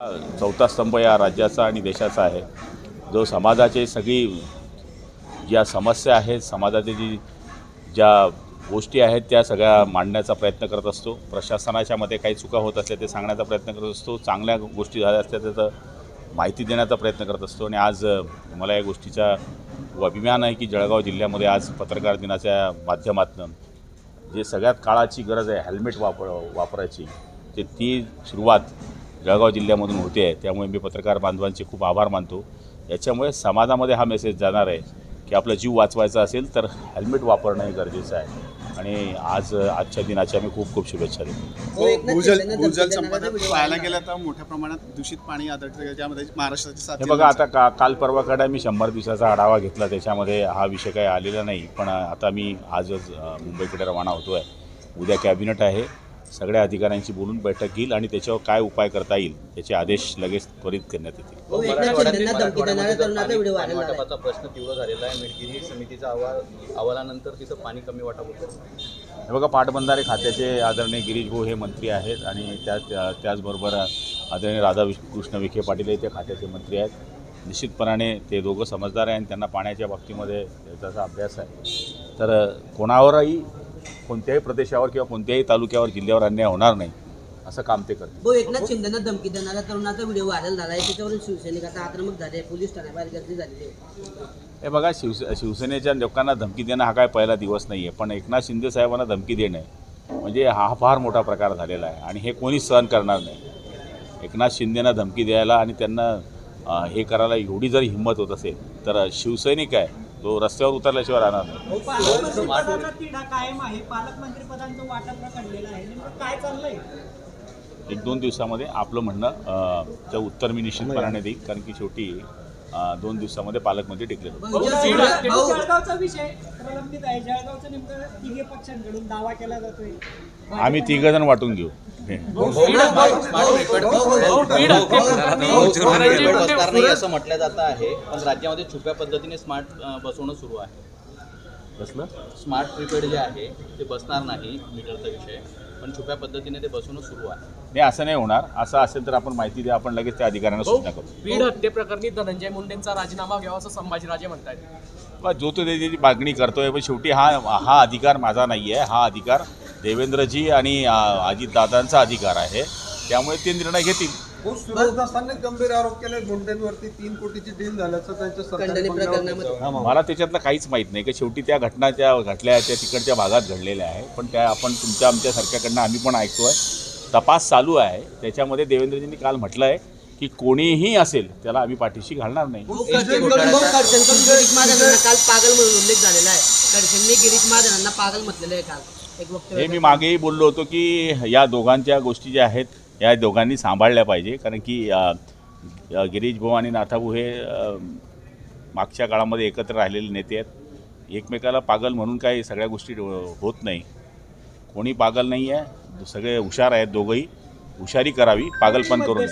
चौथा स्तंभ या राज्याचा आणि देशाचा आहे, जो समाजाचे सगळी ज्या समस्या आहेत, समाजातील ज्या गोष्टी आहेत त्या सगळ्या मांडण्याचा प्रयत्न करत असतो। प्रशासनाच्या मध्ये काही चुका होत असल्या ते सांगण्याचा प्रयत्न करत असतो, चांगल्या गोष्टी झाल्या असल्या त्याचं माहिती देण्याचा प्रयत्न करत असतो। आणि आज मला या गोष्टीचा अभिमान आहे की जळगाव जिल्ह्यामध्ये आज पत्रकार दिनाच्या माध्यमातून जे सगळ्यात काळाची गरज आहे हेल्मेट वापरायची, ती सुरुवात जळगाव जिल्ह्यामधून होते आहे। त्यामुळे मी पत्रकार बांधवांचे खूप आभार मानतो। याच्यामुळे समाजामध्ये हा मेसेज जाणार आहे की आपला जीव वाचवायचा असेल तर हेल्मेट वापरणं हे गरजेचं आहे। आणि आजच्या दिनाच्या मी खूप खूप शुभेच्छा देतो। भूजल संपदा पाहायला गेलं तर मोठ्या प्रमाणात दूषित पाणी आढळतं, ज्यामध्ये महाराष्ट्राचे हे बघा, आता काल परवाकडे मी 100 दिवसाचा आढावा घेतला, त्याच्यामध्ये हा विषय काही आलेला नाही। पण आता मी आजच मुंबईकडे रवाना होतो आहे। उद्या कॅबिनेट आहे, सगळ्या अधिकाऱ्यांशी बोलून बैठक घेईल आणि त्याच्यावर काय उपाय करता येईल त्याचे आदेश लगेच त्वरित करण्यात येतील। वाटपाचा प्रश्न तीव्र झालेला आहे। मिठगिरी समितीच्या अहवालानंतर तिथं पाणी कमी वाटप होतं। हे बघा, पाटबंधारे खात्याचे आदरणीय गिरीश भाऊ हे मंत्री आहेत आणि त्याचबरोबर आदरणीय राधाकृष्ण विखे पाटील हे त्या खात्याचे मंत्री आहेत। निश्चितपणाने ते दोघं समजदार आहे आणि त्यांना पाण्याच्या बाबतीमध्ये त्याचा अभ्यास आहे। तर कोणावरही कोणत्याही प्रदेशावर किंवा कोणत्याही तालुक्यावर जिल्ह्यावर अन्याय होणार नाही असं काम ते करते। एकनाथ शिंदेना धमकी देणारा तरुणाचा व्हिडिओ व्हायरल झाला आहे, त्याच्यावरून शिवसैनिकाचा आक्रमक झाले, पोलीस ठाण्याबाहेर गर्दी झालेली आहे। हे बघा, शिवसेनेच्या लोकांना धमकी देणं हा काय पहिला दिवस नाही आहे, पण एकनाथ शिंदे साहेबांना धमकी देणं म्हणजे हा फार मोठा प्रकार झालेला आहे आणि हे कोणी सहन करणार नाही। एकनाथ शिंदेना धमकी द्यायला आणि त्यांना हे करायला एवढी जर हिंमत होत असेल तर शिवसैनिक आहे तो रस्त्यावर उतरल्याशिवाय राहणार नाही। एक दोन दिवसामध्ये आपलं म्हणणं चं उत्तर मी निश्चितपणाने देईल, कारण की शेवटी 2 दिवसामध्ये पालकमंत्री डिक्लेअर आम्ही 3 जण वाटून घेऊ। असं म्हटलं जातं आहे, पण राज्यामध्ये छुप्या पद्धतीने स्मार्ट बसवणं सुरू आहे। कसलं स्मार्ट प्रीपेड जे आहे ते बसणार नाही, मीटरचा विषय, पण छुप्या पद्धतीने ते बसवणं सुरू आहे। नाही, असं नाही होणार। असं असेल तर आपण माहिती द्या, आपण लगेच त्या अधिकाऱ्यांना सूचना करू। बीड हत्येप्रकरणी धनंजय मुंडेंचा राजीनामा घ्यावा असं संभाजीराजे म्हणतात। जो तो त्याची मागणी करतोय, पण शेवटी हा अधिकार माझा नाही आहे, हा अधिकार देवेंद्रजी आणि अजितदादांचा अधिकार आहे, त्यामुळे ते निर्णय घेतील। सुरेश दासांनी गंभीर आरोप केले, मुंडेंवरती 3 कोटीची डील झाल्याचं त्यांच्या सरकारने। मला त्याच्यातलं काहीच माहीत नाही की शेवटी त्या घटना ज्या घडल्या त्या तिकडच्या भागात घडलेल्या आहे, पण त्या आपण आमच्यासारख्याकडनं आम्ही पण ऐकतोय, तपास चालू आहे। त्याच्यामध्ये देवेंद्रजींनी काल म्हटलं आहे की कोणीही असेल त्याला आम्ही पाठीशी घालणार नाही। गिरीश महाजनांना काल पागल म्हणून उल्लेख झालेला आहे, खडसेंनी गिरीश महाजनांना पागल म्हटलेलं आहे काल एक वक्तव्य। हे मी मागेही बोललो होतो की या दोघांच्या गोष्टी ज्या आहेत या दोघांनी सांभाळल्या पाहिजे, कारण की गिरीश भाऊ आणि नाथाभाऊ हे मागच्या काळामध्ये एकत्र राहिलेले नेते आहेत। एकमेकाला पागल म्हणून काही सगळ्या गोष्टी होत नाही, कोणी पागल नाही आहे, सगळे हुशार आहेत, दोघंही हुशारी करावी, पागलपण करू नये।